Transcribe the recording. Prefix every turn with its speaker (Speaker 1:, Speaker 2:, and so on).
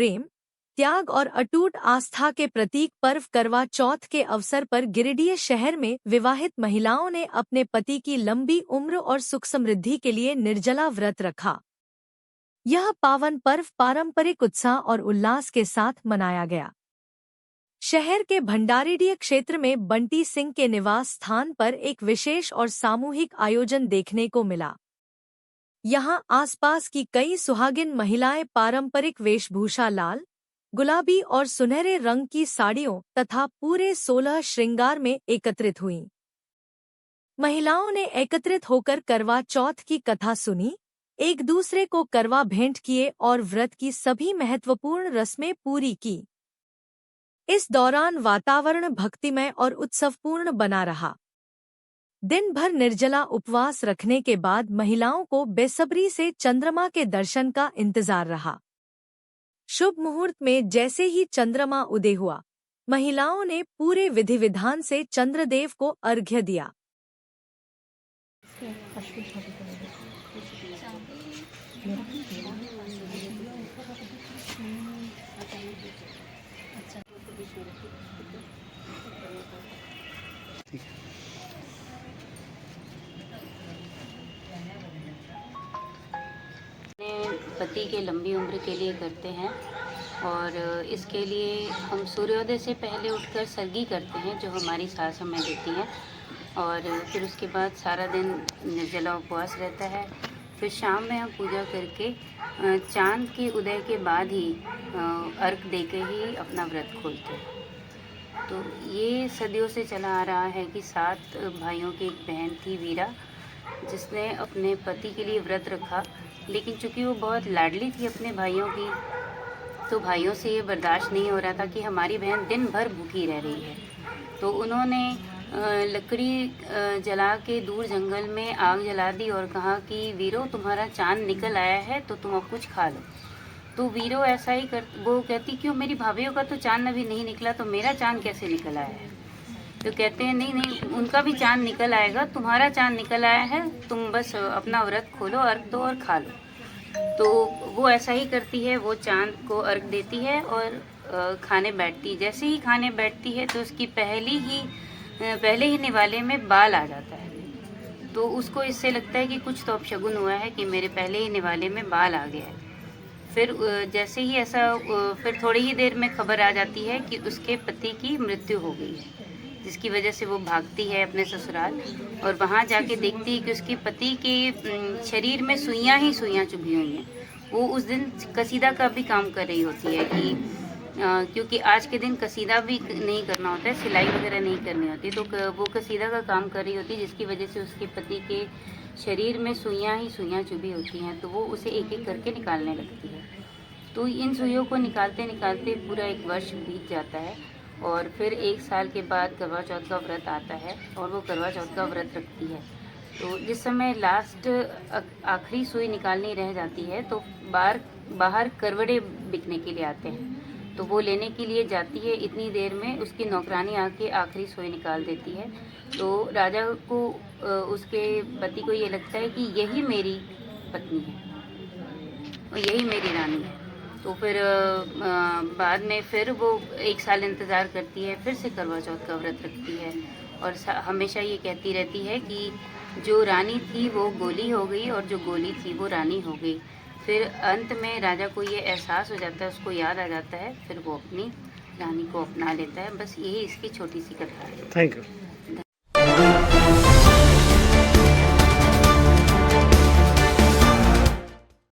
Speaker 1: प्रेम, त्याग और अटूट आस्था के प्रतीक पर्व करवा चौथ के अवसर पर गिरिडीह शहर में विवाहित महिलाओं ने अपने पति की लंबी उम्र और सुख समृद्धि के लिए निर्जला व्रत रखा। यह पावन पर्व पारंपरिक उत्साह और उल्लास के साथ मनाया गया। शहर के भंडारीडीह क्षेत्र में बंटी सिंह के निवास स्थान पर एक विशेष और सामूहिक आयोजन देखने को मिला। यहां आसपास की कई सुहागिन महिलाएं पारंपरिक वेशभूषा लाल, गुलाबी और सुनहरे रंग की साड़ियों तथा पूरे 16 श्रृंगार में एकत्रित हुईं। महिलाओं ने एकत्रित होकर करवा चौथ की कथा सुनी, एक दूसरे को करवा भेंट किए और व्रत की सभी महत्वपूर्ण रस्में पूरी की। इस दौरान वातावरण भक्तिमय और उत्सवपूर्ण बना रहा। दिन भर निर्जला उपवास रखने के बाद महिलाओं को बेसब्री से चंद्रमा के दर्शन का इंतजार रहा। शुभ मुहूर्त में जैसे ही चंद्रमा उदय हुआ, महिलाओं ने पूरे विधि विधान से चंद्रदेव को अर्घ्य दिया।
Speaker 2: पति के लंबी उम्र के लिए करते हैं और इसके लिए हम सूर्योदय से पहले उठकर सर्गी करते हैं जो हमारी सास हमें देती हैं, और फिर उसके बाद सारा दिन निर्जला उपवास रहता है। फिर शाम में हम पूजा करके चांद के उदय के बाद ही अर्घ दे के ही अपना व्रत खोलते हैं। तो ये सदियों से चला आ रहा है कि 7 भाइयों की एक बहन थी वीरा, जिसने अपने पति के लिए व्रत रखा, लेकिन चूंकि वो बहुत लाडली थी अपने भाइयों की, तो भाइयों से ये बर्दाश्त नहीं हो रहा था कि हमारी बहन दिन भर भूखी रह रही है। तो उन्होंने लकड़ी जला के दूर जंगल में आग जला दी और कहा कि वीरो तुम्हारा चांद निकल आया है तो तुम अब कुछ खा लो। तो वीरो ऐसा ही वो कहती क्यों, मेरी भाभीयों का तो चांद अभी नहीं निकला तो मेरा चांद कैसे निकल आया है। तो कहते हैं नहीं नहीं, उनका भी चांद निकल आएगा, तुम्हारा चांद निकल आया है, तुम बस अपना व्रत खोलो, अर्घ दो और खा लो। तो वो ऐसा ही करती है, वो चांद को अर्घ देती है और खाने बैठती है। जैसे ही खाने बैठती है तो उसकी पहले ही निवाले में बाल आ जाता है। तो उसको इससे लगता है कि कुछ तो अपशगुन हुआ है कि मेरे पहले ही निवाले में बाल आ गया है। फिर जैसे ही ऐसा फिर थोड़ी ही देर में खबर आ जाती है कि उसके पति की मृत्यु हो गई है, जिसकी वजह से वो भागती है अपने ससुराल और वहाँ जाके देखती है कि उसके पति के शरीर में सुइयाँ ही सुइयाँ चुभी हुई हैं। वो उस दिन कसीदा का भी काम कर रही होती है कि क्योंकि आज के दिन कसीदा भी नहीं करना होता है, सिलाई वगैरह नहीं करनी होती, तो वो कसीदा का काम कर रही होती है, जिसकी वजह से उसके पति के शरीर में सुइयाँ ही सुइयाँ चुभी होती हैं। तो वो उसे एक एक करके निकालने लगती है। तो इन सुइयों को निकालते निकालते पूरा 1 वर्ष बीत जाता है और फिर 1 साल के बाद करवा चौथ का व्रत आता है और वो करवा चौथ का व्रत रखती है। तो जिस समय लास्ट आखिरी सुई निकालनी रह जाती है तो बाहर करवड़े बिकने के लिए आते हैं, तो वो लेने के लिए जाती है। इतनी देर में उसकी नौकरानी आके आखिरी सुई निकाल देती है। तो राजा को उसके पति को ये लगता है कि यही मेरी पत्नी है और यही मेरी रानी है। तो फिर बाद में फिर वो 1 साल इंतज़ार करती है, फिर से करवा चौथ का व्रत रखती है और हमेशा ये कहती रहती है कि जो रानी थी वो गोली हो गई और जो गोली थी वो रानी हो गई। फिर अंत में राजा को ये एहसास हो जाता है, उसको याद आ जाता है, फिर वो अपनी रानी को अपना लेता है। बस यही इसकी छोटी सी कथा है।
Speaker 3: Thank you.